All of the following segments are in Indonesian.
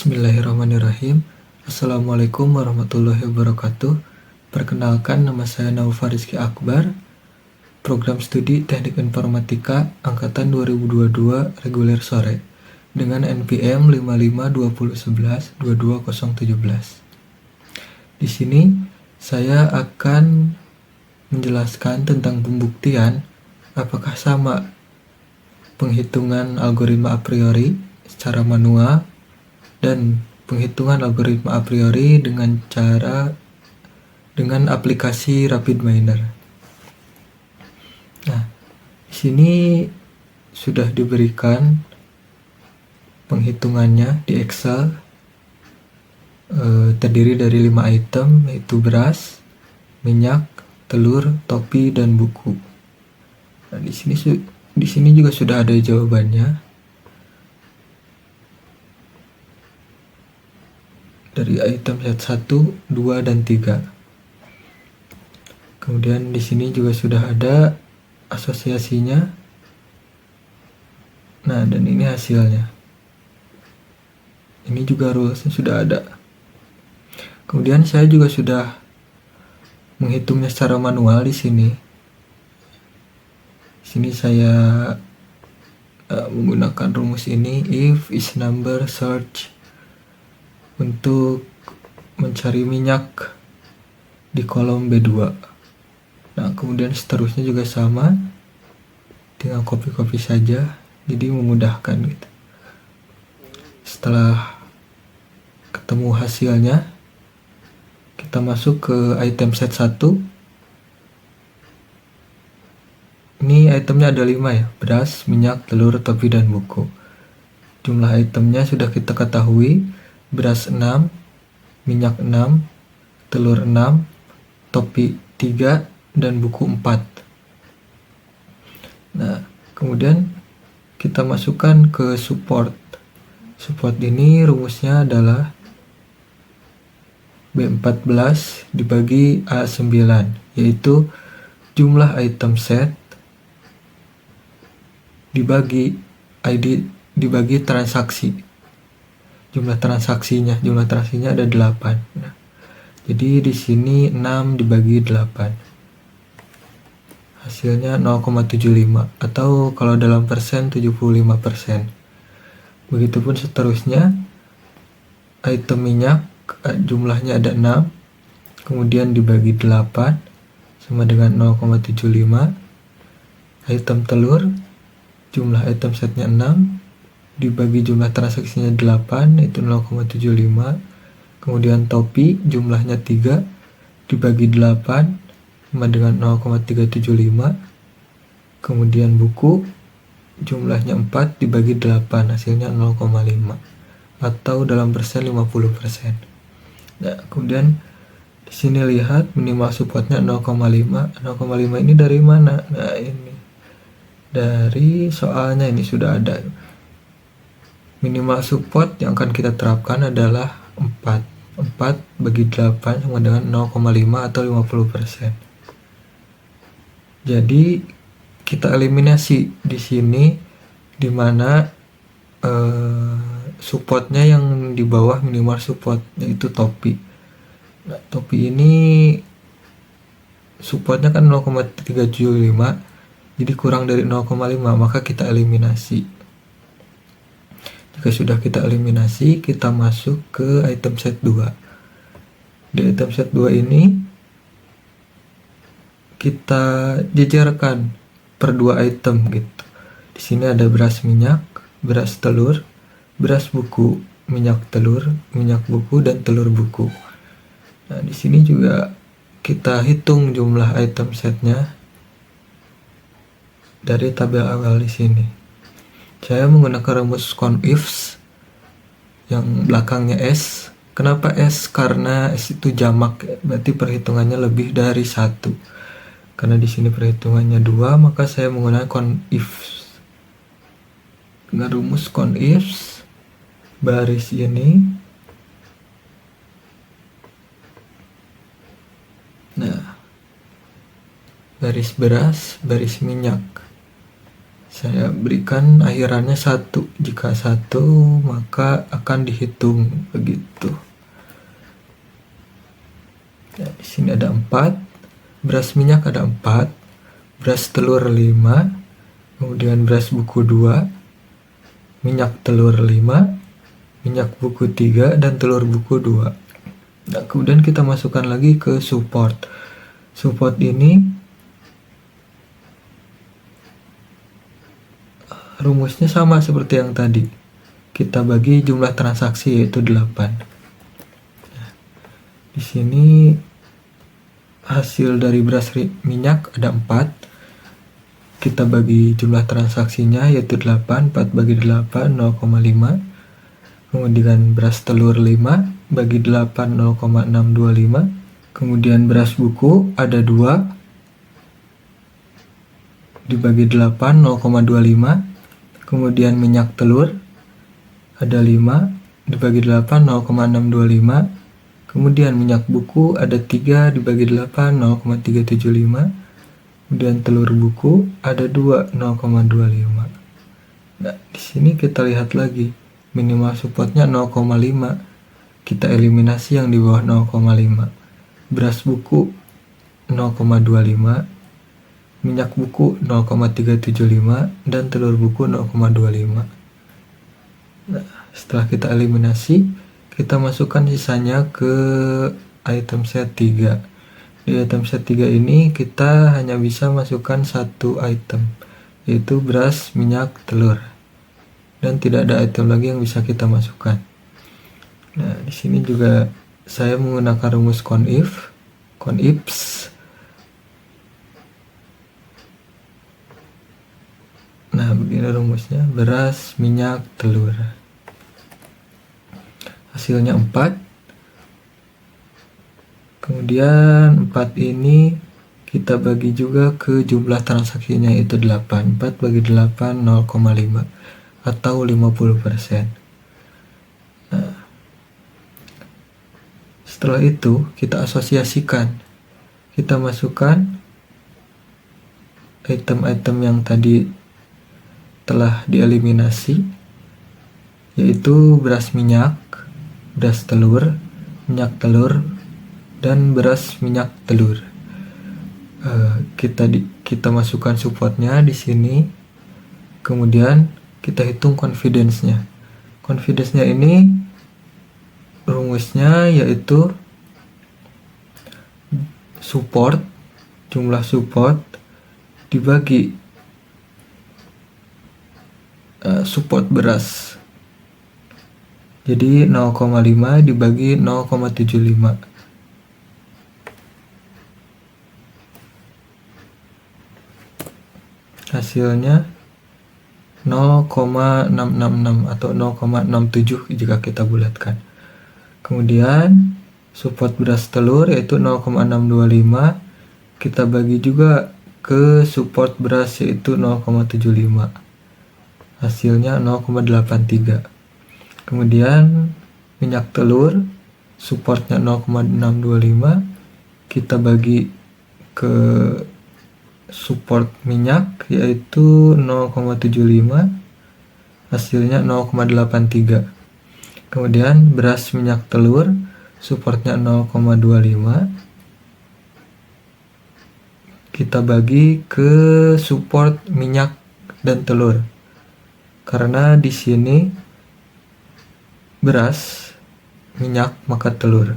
Bismillahirrahmanirrahim. Assalamualaikum warahmatullahi wabarakatuh. Perkenalkan, nama saya Naufar Rizky Akbar, Program Studi Teknik Informatika Angkatan 2022 Reguler Sore dengan NPM 552011-22017. Di sini saya akan menjelaskan tentang pembuktian apakah sama penghitungan algoritma a priori secara manual dan penghitungan algoritma a priori dengan aplikasi RapidMiner. Nah, di sini sudah diberikan penghitungannya di Excel, terdiri dari 5 item, yaitu beras, minyak, telur, topi, dan buku. Nah, di sini juga sudah ada jawabannya. Dari item set 1, 2, dan 3. Kemudian di sini juga sudah ada asosiasinya. Nah, dan ini hasilnya. Ini juga rulesnya sudah ada. Kemudian saya juga sudah menghitungnya secara manual di sini. Di sini saya menggunakan rumus ini, if is number search, untuk mencari minyak di kolom B2. Nah, kemudian seterusnya juga sama, tinggal copy saja, jadi memudahkan gitu. Setelah ketemu hasilnya, kita masuk ke item set 1. Ini itemnya ada 5 ya, beras, minyak, telur, topi, dan buku. Jumlah itemnya sudah kita ketahui, beras 6, minyak 6, telur 6, topi 3, dan buku 4. Nah, kemudian kita masukkan ke support. Support ini rumusnya adalah B14 dibagi A9, yaitu jumlah item set dibagi ID dibagi transaksi. Jumlah transaksinya ada 8. Nah, jadi di sini 6 dibagi 8. Hasilnya 0,75 atau kalau dalam persen 75%. Begitupun seterusnya. Item minyak jumlahnya ada 6, kemudian dibagi 8 sama dengan 0,75. Item telur, jumlah item setnya 6, dibagi jumlah transaksinya 8, itu 0,75. Kemudian topi jumlahnya 3, dibagi 8 sama dengan 0,375. Kemudian buku jumlahnya 4, dibagi 8, hasilnya 0,5 atau dalam persen 50%. Nah, kemudian di sini lihat minimal supportnya 0,5. 0,5 ini dari mana? Nah, ini dari soalnya, ini sudah ada. Minimal support yang akan kita terapkan adalah 4. 4 bagi 8 sama dengan 0,5 atau 50%. Jadi kita eliminasi di sini, di mana supportnya yang di bawah minimal support, yaitu topi. Nah, topi ini supportnya kan 0,375, jadi kurang dari 0,5, maka kita eliminasi. Jika sudah kita eliminasi, kita masuk ke item set 2. Di item set 2 ini kita jajarkan per 2 item gitu. Di sini ada beras minyak, beras telur, beras buku, minyak telur, minyak buku, dan telur buku. Nah, di sini juga kita hitung jumlah item setnya dari tabel awal di sini. Saya menggunakan rumus CONIFS yang belakangnya S. Kenapa S? Karena S itu jamak, berarti perhitungannya lebih dari 1. Karena di sini perhitungannya 2, maka saya menggunakan CONIFS. Dengan rumus CONIFS, baris ini. Nah, baris beras, baris minyak. Saya berikan akhirannya 1. Jika 1, maka akan dihitung begitu. Ya, di sini ada 4, beras minyak ada 4, beras telur 5, kemudian beras buku 2, minyak telur 5, minyak buku 3, dan telur buku 2. Nah, kemudian kita masukkan lagi ke support. Support ini rumusnya sama seperti yang tadi. Kita bagi jumlah transaksi yaitu 8. Di sini hasil dari beras minyak ada 4. Kita bagi jumlah transaksinya yaitu 8. 4 bagi 8 0,5. Kemudian beras telur 5 bagi 8 0,625. Kemudian beras buku ada 2 dibagi 8 0,25. Kemudian minyak telur ada 5 dibagi 8 0,625. Kemudian minyak buku ada 3 dibagi 8 0,375. Kemudian telur buku ada 2 0,25. Nah, di sini kita lihat lagi minimal supportnya 0,5. Kita eliminasi yang di bawah 0,5. Beras buku 0,25, minyak buku 0,375, dan telur buku 0,25. Nah, setelah kita eliminasi, kita masukkan sisanya ke item set 3. Di item set 3 ini kita hanya bisa masukkan 1 item, yaitu beras, minyak, telur. Dan tidak ada item lagi yang bisa kita masukkan. Nah, di sini juga saya menggunakan rumus CONIFS. Nah, begini rumusnya, beras, minyak, telur. Hasilnya 4. Kemudian 4 ini kita bagi juga ke jumlah transaksinya yaitu 8. 4 bagi 8 0,5 atau 50%. Nah, setelah itu kita asosiasikan. Kita masukkan item-item yang tadi telah dieliminasi, yaitu beras minyak, beras telur, minyak telur, dan beras minyak telur. Kita masukkan supportnya di sini. Kemudian kita hitung confidence-nya. Confidence-nya ini rumusnya yaitu support, jumlah support dibagi support beras. Jadi 0,5 dibagi 0,75. Hasilnya 0,666 atau 0,67 jika kita bulatkan. Kemudian support beras telur yaitu 0,625 kita bagi juga ke support beras yaitu 0,75. Hasilnya 0,83. Kemudian minyak telur supportnya 0,625 kita bagi ke support minyak yaitu 0,75, hasilnya 0,83. Kemudian beras minyak telur supportnya 0,25 kita bagi ke support minyak dan telur, karena di sini beras, minyak, maka telur.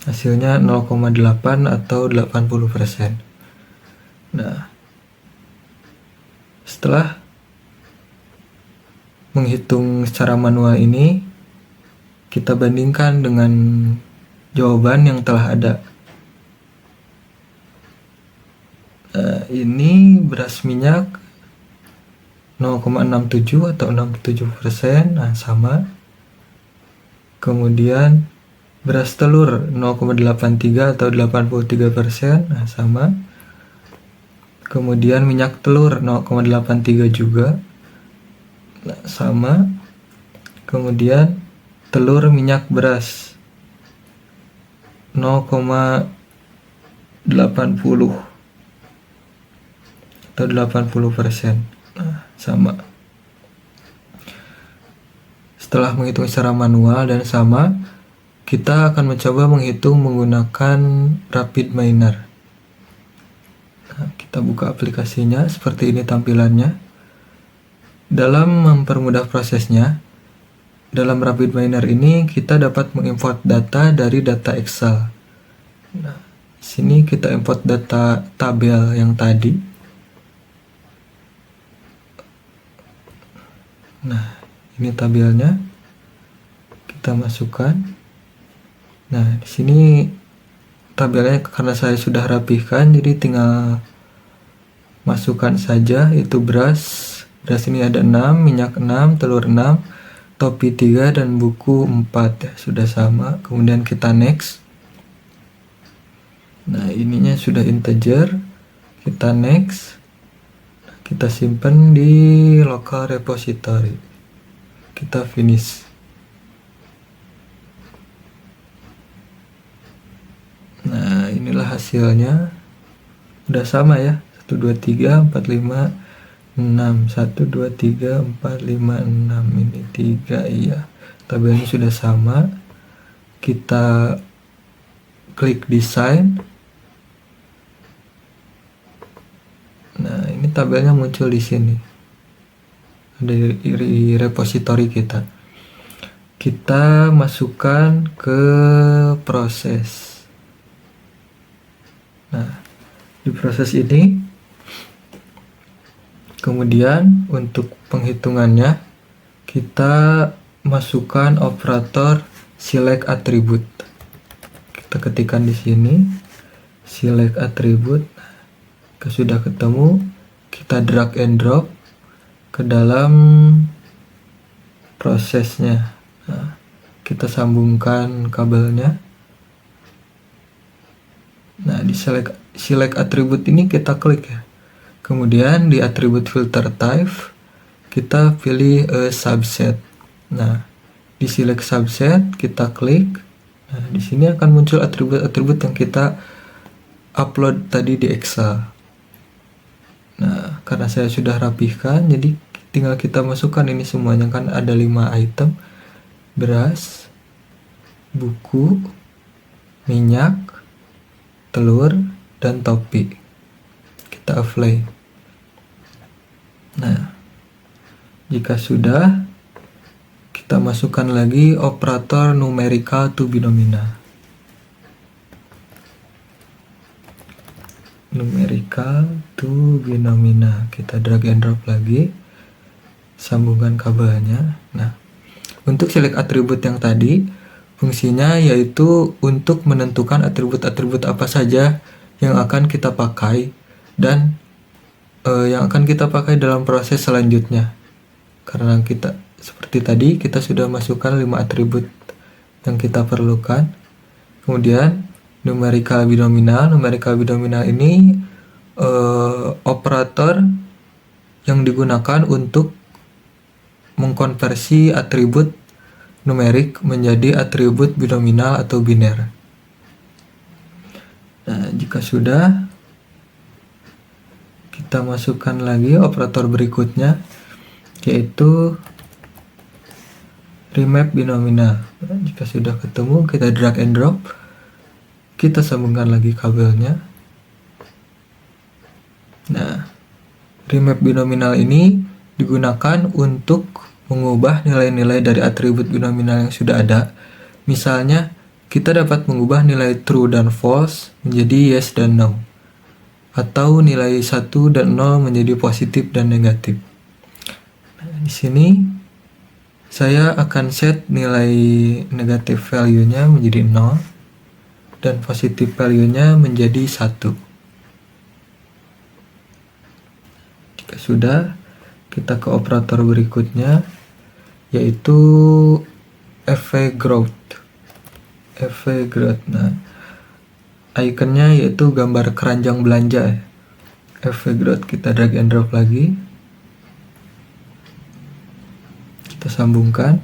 Hasilnya 0,8 atau 80%. Nah, setelah menghitung secara manual ini, kita bandingkan dengan jawaban yang telah ada. Ini beras minyak 0,67 atau 67%, nah sama. Kemudian beras telur 0,83 atau 83%, nah sama. Kemudian minyak telur 0,83 juga, nah, sama. Kemudian telur minyak beras 0,80 atau 80%. Nah, sama. Setelah menghitung secara manual dan sama, kita akan mencoba menghitung menggunakan RapidMiner. Nah, kita buka aplikasinya, seperti ini tampilannya. Dalam mempermudah prosesnya, dalam RapidMiner ini kita dapat mengimport data dari data Excel. Nah, sini kita import data tabel yang tadi. Nah, ini tabelnya. Kita masukkan. Nah, di sini tabelnya karena saya sudah rapihkan, jadi tinggal masukkan saja, itu beras. Beras ini ada 6, minyak 6, telur 6, topi 3, dan buku 4 ya, sudah sama. Kemudian kita next. Nah, ininya sudah integer. Kita next. Kita simpan di local repository. Kita finish. Nah, inilah hasilnya. Udah sama ya. 1, 2, 3, 4, 5, 6. 1, 2, 3, 4, 5, 6. Ini 3, iya. Tabelnya sudah sama. Kita klik design. Nah, ini tabelnya muncul di sini. Ada di repository kita. Kita masukkan ke proses. Nah, di proses ini, kemudian untuk penghitungannya, kita masukkan operator select attribute. Kita ketikkan di sini, select attribute. Sudah ketemu, kita drag and drop ke dalam prosesnya. Nah, kita sambungkan kabelnya. Nah, di select attribute ini kita klik ya. Kemudian di attribute filter type kita pilih subset. Nah, di select subset kita klik. Nah, di sini akan muncul atribut-atribut yang kita upload tadi di Excel. Nah, karena saya sudah rapihkan, jadi tinggal kita masukkan ini semuanya, kan ada 5 item. Beras, buku, minyak, telur, dan topi. Kita apply. Nah, jika sudah, kita masukkan lagi operator numerical to binomial. Numerical to binomial. Kita drag and drop lagi. Sambungkan kabelnya. Nah, untuk select atribut yang tadi, fungsinya yaitu untuk menentukan atribut-atribut apa saja yang akan kita pakai dan yang akan kita pakai dalam proses selanjutnya. Karena kita seperti tadi, kita sudah masukkan 5 atribut yang kita perlukan. Kemudian numerical binomial. Numerical binomial ini operator yang digunakan untuk mengkonversi atribut numerik menjadi atribut binominal atau biner. Nah, jika sudah, kita masukkan lagi operator berikutnya, yaitu remap binominal. Nah, jika sudah ketemu, kita drag and drop. Kita sambungkan lagi kabelnya. Nah, remap binominal ini digunakan untuk mengubah nilai-nilai dari atribut binominal yang sudah ada. Misalnya, kita dapat mengubah nilai true dan false menjadi yes dan no. Atau nilai 1 dan 0 menjadi positif dan negatif. Nah, di sini saya akan set nilai negatif value-nya menjadi 0 dan positif value-nya menjadi 1. Jika sudah, kita ke operator berikutnya, yaitu effect growth. Nah, ikonnya yaitu gambar keranjang belanja. Effect growth, kita drag and drop lagi. Kita sambungkan.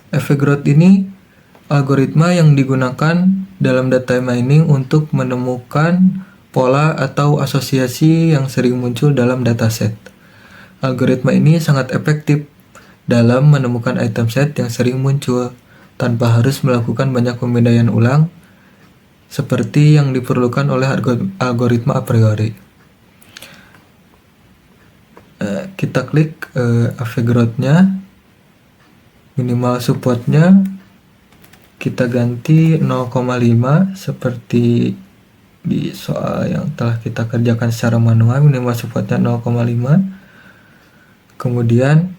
Effect growth ini algoritma yang digunakan dalam data mining untuk menemukan pola atau asosiasi yang sering muncul dalam dataset. Algoritma ini sangat efektif dalam menemukan item set yang sering muncul tanpa harus melakukan banyak pemindaian ulang seperti yang diperlukan oleh algoritma a priori. Kita klik Avogadro-nya, minimal supportnya kita ganti 0,5 seperti di soal yang telah kita kerjakan secara manual. Minimal supportnya 0,5. Kemudian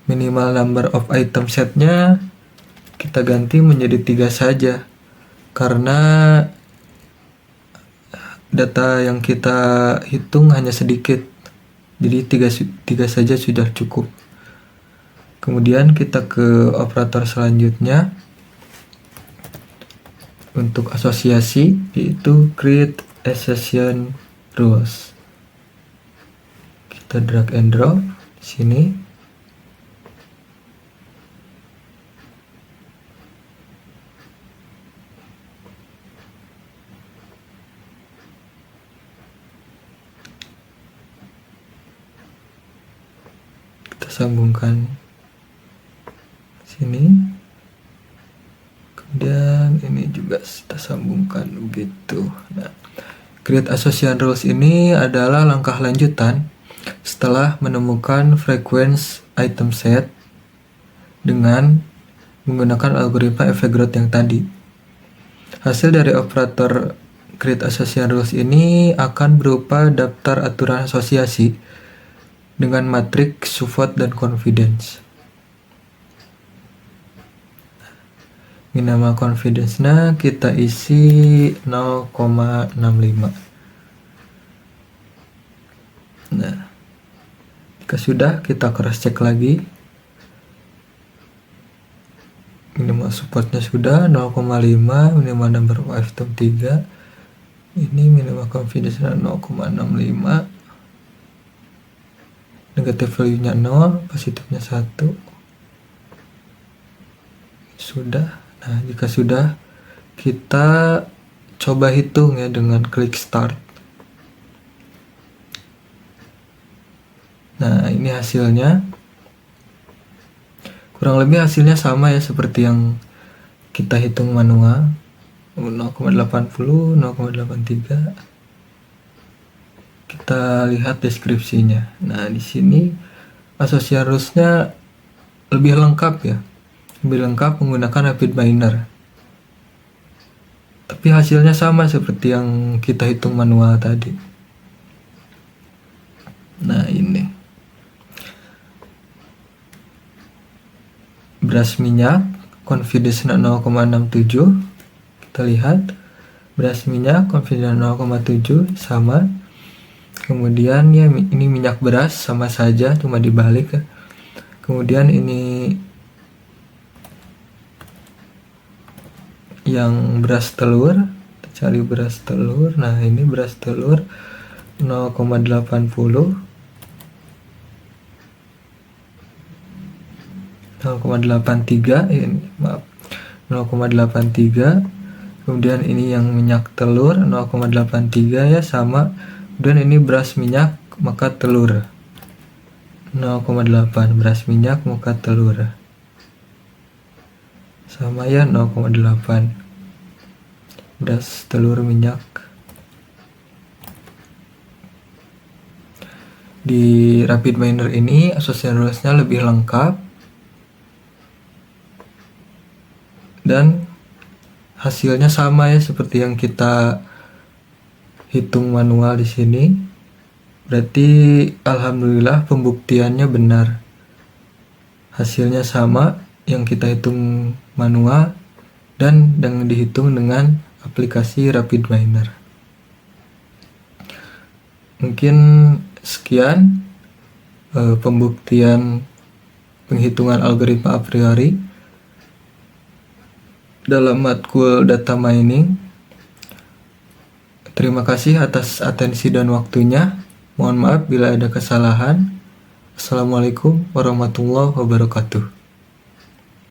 minimal number of item setnya kita ganti menjadi 3 saja, karena data yang kita hitung hanya sedikit, jadi 3 saja sudah cukup. Kemudian kita ke operator selanjutnya untuk asosiasi, yaitu create association rules. Kita drag and drop di sini. Kita sambungkan sini, kemudian ini juga kita sambungkan begitu. Nah, create association rules ini adalah langkah lanjutan setelah menemukan frequency item set dengan menggunakan algoritma Avogadro yang tadi. Hasil dari operator create association rules ini akan berupa daftar aturan asosiasi dengan matriks support dan confidence. Minimal confidence-nya kita isi 0,65. Nah, jika sudah, kita cross check lagi. Minimal supportnya sudah 0,5, minimal number of item 3. Ini minimal confidence-nya 0,65. Negative value-nya 0, positifnya 1. Sudah. Nah, jika sudah, kita coba hitung ya dengan klik start. Nah, ini hasilnya. Kurang lebih hasilnya sama ya seperti yang kita hitung manual. 0,80, 0,83. Kita lihat deskripsinya. Nah, di sini association rules-nya lebih lengkap ya. Lebih lengkap menggunakan rapid miner. Tapi hasilnya sama seperti yang kita hitung manual tadi. Nah, ini. Beras minyak, confidence 0,67. Kita lihat. Beras minyak, confidence 0,7 sama. Kemudian ya ini minyak beras sama saja, cuma dibalik ya. Kemudian ini yang beras telur, kita cari beras telur. Nah, ini beras telur 0,80, 0,83 ini, maaf, 0,83. Kemudian ini yang minyak telur 0,83 ya, sama. Kemudian ini beras minyak maka telur 0,8, beras minyak maka telur sama ya, 0,8 beras telur minyak. Di rapid miner ini association rules-nya lebih lengkap dan hasilnya sama ya seperti yang kita hitung manual di sini. Berarti alhamdulillah pembuktiannya benar. Hasilnya sama yang kita hitung manual dan yang dihitung dengan aplikasi rapid miner. Mungkin sekian pembuktian penghitungan algoritma a priori dalam matkul data mining. Terima kasih atas atensi dan waktunya. Mohon maaf bila ada kesalahan. Assalamualaikum warahmatullahi wabarakatuh.